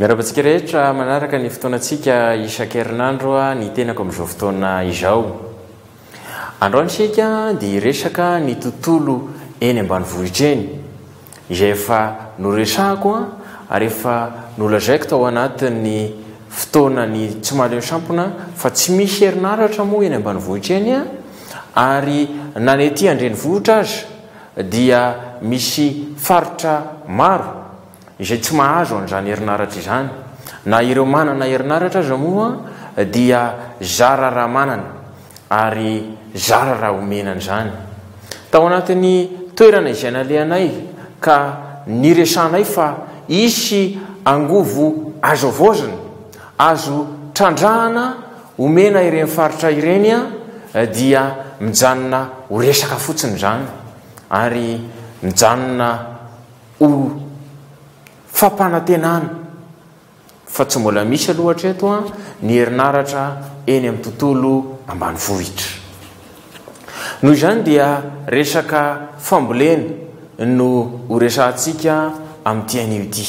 Miarabantsika rehetra manaraka ny fotoanantsika isan-kerinandro ny tenako amin'izao fotoana izao. Androany sika dia resaka ny tontolo eny ambanivohitra eny izay efa noresahako ary efa nolazaiko tao anatin'ny fotoanany tsy mahaleo sampona fa tsy misy herinaratra moa eny ambanivohitra eny ary nanety andrenivohitra azy dia misy faritra maro izay tsy mahazo an'izany herinaratra izany. Na ireo manana herinaratra aza moa dia zara raha manana ary zara raha omenana izany. Tao anatin'ny toerana izay nalehanay ka niresanay fa isy angovo azo avozana, azo trandrahana omena ireny faritra ireny dia mijanona ho resaka fotsiny izany ary mijanona ho fampanantenana fa tsy mbola misy aloha hatreto ny herinaratra eny amin'ny tontolo ambanivohitra. Noho izany dia resaka fambolena no ho resantsika amin'ity anio ity.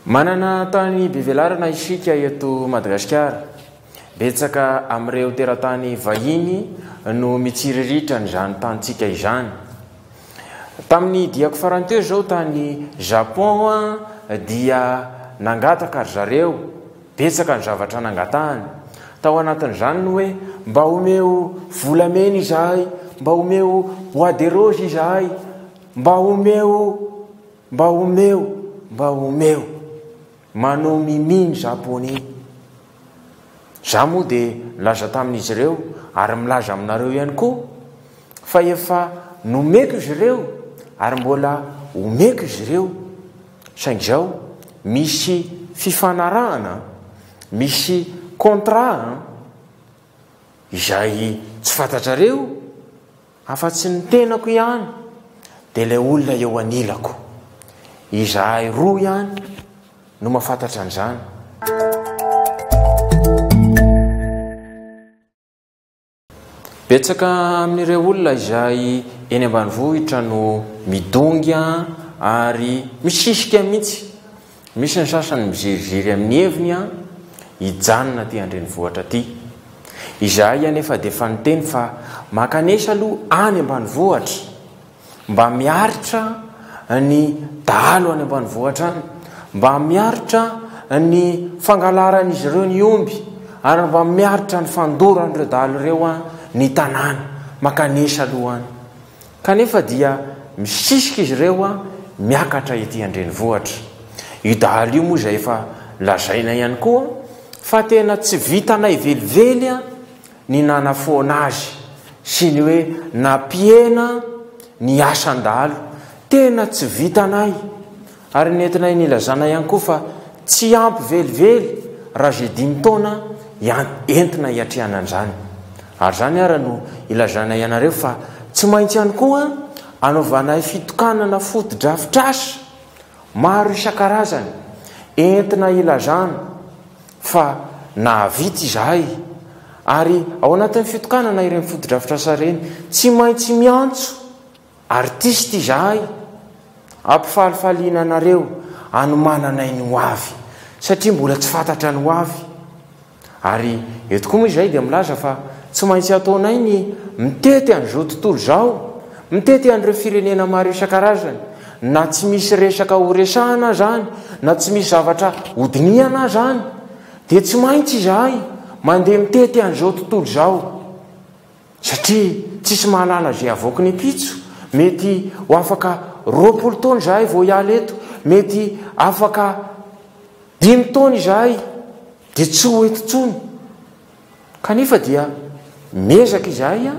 Manana tany be velarana isika eto Madagasikara. Betsaka amin'ireo teratany vahiny no mitsiriritra n'izany tantsika izany. Tamin'ny diako farany teo zao tany Japon dia nangataka ry zareo betsaka ny zavatra nangatahany. Tao anatin'izany no hoe mba omeo volamena izahay, mba omeo bois de rose izahay, mba omeo manao miminy Japonais. Za moa dia milaza tamin'izy ireo ary milaza aminareo ihany koa fa efa nomeko izy ireo ary mbola omeko izy ireo. Saingy izao misy fifanarahana, misy contrat izay tsy fantatrareo afa-tsy ny tenako ihany dia ilay olona eo anilako. Izahay roa ihany no mahafantatra an'izany. Betsaka amin'ireo olona izay eny ambanivohitra no midongy ary misisika mihitsy. Misy ny sasany miziriziry amin'ny heviny hijanona ty andrenivohitra ty. Izahay anefa dia efa niteny fa makanesa aloha any ambanivohitra mba miaritra ny dahalo any ambanivohitra any, mba miaritra ny fangalaran'izy ireo ny omby ary mba miaritra ny fandoran'ireo dahalo ireo ny tanàna. Makanesa aloha any kanefa dia misisika izy ireo miakatra ety andrenivohitra. Io dahalo io moa izay efa lazaina ihany koa fa tena tsy vitanay velively ny nanafoana azy sy ny hoe nampiena ny asan-dahalo. Tena tsy vitanay ary nentinay nilazana ihany koa fa tsy ampy velively raha zay 5 taona entina hiatrehana an'izany. Ary zany ara no ilazana ianareo fa tsy maintsy ihany koa anaovanay fitokanana foto-drafitrasa maro isan-karazany entina ilazana fa nahavita izahay. Ary ao anatin'ny fitokanana ireny foto-drafitrasa ireny tsy maintsy miantso artista izahay ampifalifaliana anareo anomananay ny ho avy satria mbola tsy fantatra ny ho avy. Ary eto koa moa izahay dia milaza fa tsy maintsy ataonay ny mitety an'izao tontolo izao, mitety an'ireo firenena maro isan-karazany, na tsy misy resaka ho resahana zany, na tsy misy zavatra hodiniana zany, dia tsy maintsy izahay mandeha mitety an'izao tontolo izao satria tsisy mahalala zay avoaka ny pitso. Mety ho afaka 20 taona izahay vao hiala eto, mety afaka 5 taona izahay dia tsy ho eto tsony. Kanefa dia mezaka izahay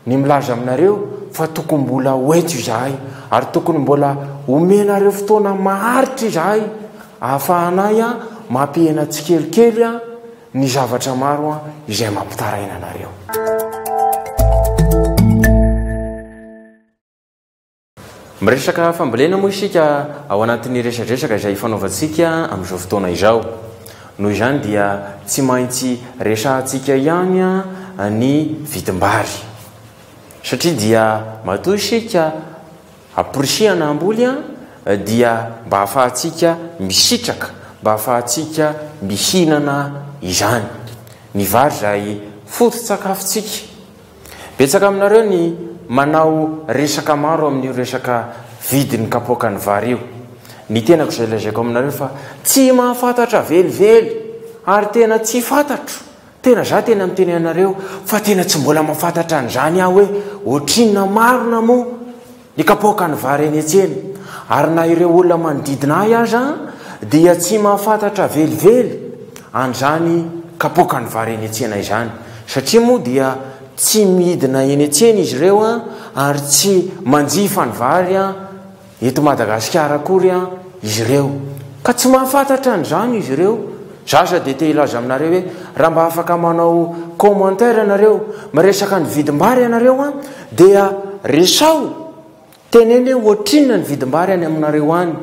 ny milaza aminareo fa tokony mbola hoeto izahay ary tokony mbola omenareo fotoana maharitra izahay ahafahanay mampihena tsikelikely ny zavatra maro izay mampitaraina anareo. Miresaka fambolena moa isika ao anatin'ny resadresaka izay fanaovantsika amin'izao fotoana izao. Noho izany dia tsy maintsy resantsika ihany ny vidim-bary satria dia matoa isika aporisiana amboly dia mba hafahantsika misitraka, mba hafahantsika mihinana izany ny vary zay foto-tsakafotsika. Betsaka aminareo ny manao resaka maro amin'io resaka vidin'ny kapoaka ny vary io. Ny tenako izay lazaiko aminareo fa tsy mahafantatra velively ary tena tsy fantatro. Tena za tena miteny anareo fa tena tsy mbola mahafantatra an'izany aho hoe ohatrinona marina moa ny kapoaka ny vary eny an-tsena. Ary na ireo olona manodidina ahy aza dia tsy mahafantatra velively an'izany kapoaka ny vary eny an-tsena izany. Satria moa dia tsy midina eny an-tsena izy ireo ary tsy manjifa ny vary eto Madagasikara akory izy ireo, ka tsy mahafantatra an'izany izy ireo. Zaza dia te ilaza aminareo hoe raha mba afaka manao commentaire ianareo miresaka ny vidim-bary ianareo dia resao teneny hoe ohatrinona ny vidim-bary any aminareo any.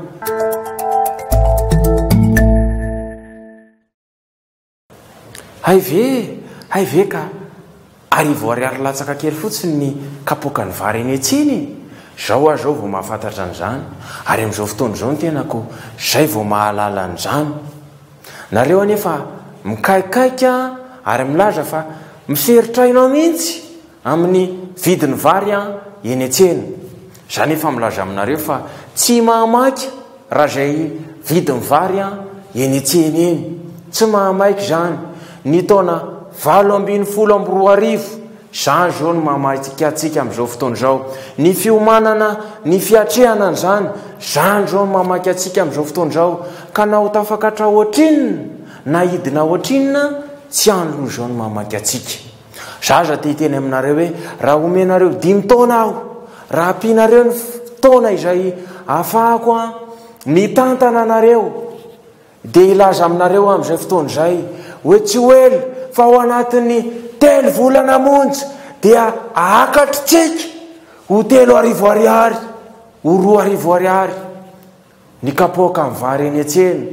Hay ve ka arivo ariary latsaka kely fotsiny ny kapoaka ny vary eny an-tsena. Zao aho zao vao mahafantatra an'izany ary amin'izao fotoana izao ny tenako zay vao mahalala an'izany. Nareo anefa mikaikaika ary milaza fa miferitrainao mihitsy amin'ny vidin'ny vary eny an-tsena. Za nefa milaza aminareo fa tsy mahamaika raha zay vidin'ny vary eny an-tsena eny. Tsy mahamaika zany. Ny taona 2024 zany zao no mahamaika atsika amin'izao fotoana izao. Ny fiomanana, ny fiatrehana an'izany zany zao no mahamaika atsika amin'izao fotoana izao. Ka na ho tafakatra ohatrinona na hidina ohatrinona tsy anyloha zao no mahamaika atsika. Zaza te hiteny aminareo hoe raha omenareo 5 taona aho, raha ampianareo ny taona izay ahafahako mitantana anareo dia ilaza aminareo amin'izay fotoana izay hoe tsy oely fa ao anatin'ny 3 volana monja dia ahakatritsika ho 3 arivo ariary, ho 2 arivo ariary ny kapoaka ny vary eny an-tsena.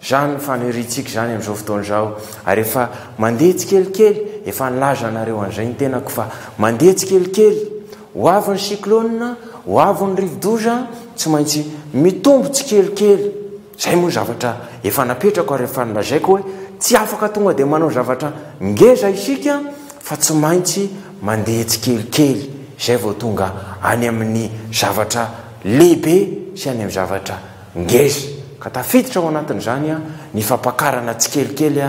Zany fanehorintsika zany amin'izao fotoana izao. Ary efa mandeha tsikelikely, efa nilaza anareo an'izay ny tenako fa mandeha tsikelikely. Ho avy ny cyclone, ho avy ny rivo-doza, tsy maintsy mitombo tsikelikely. Zay moa zavatra efa napetrako ary efa nilazaiko hoe tsy afaka tonga dia manao zavatra ngeza isika fa tsy maintsy mandeha tsikelikely. Zay vao tonga any amin'ny zavatra lehibe sy any amin'ny zavatra ngeza. Ka tafiditra ao anatin'izany ny fampakarana tsikelikely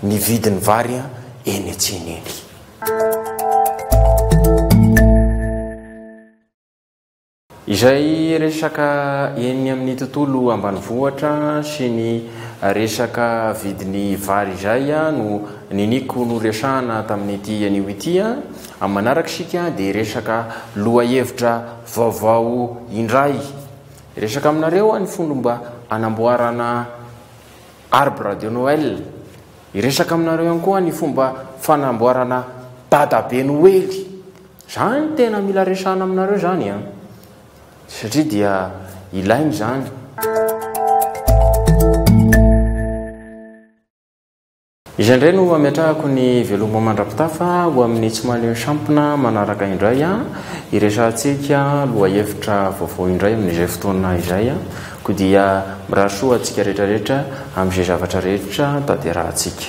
ny vidin'ny vary eny an-tsena eny. Izay resaka eny amin'ny tontolo ambanivohitra sy ny resaka vidin'ny vary izay no niniko no resahana tamin'ity anio ity. Amin'ny manaraka isika dia resaka lohahevitra vaovao indray. Resaka aminareo ny fomba anamboarana arbre de Noël. Resaka aminareo ihany koa ny fomba fanamboarana dadabe Noely. Zany tena mila resahana aminareo zany satria dia ilainy zany. Izy indray no ametrahako ny veloma mandrapitafa ho amin'ny tsy malemy sampona manaraka indray iresahantsika lohahevitra vaovao indray amin'izay fotoana izay ko dia mirasoa antsika rehetrarehetra amin'izay zavatra rehetra tanterahantsika.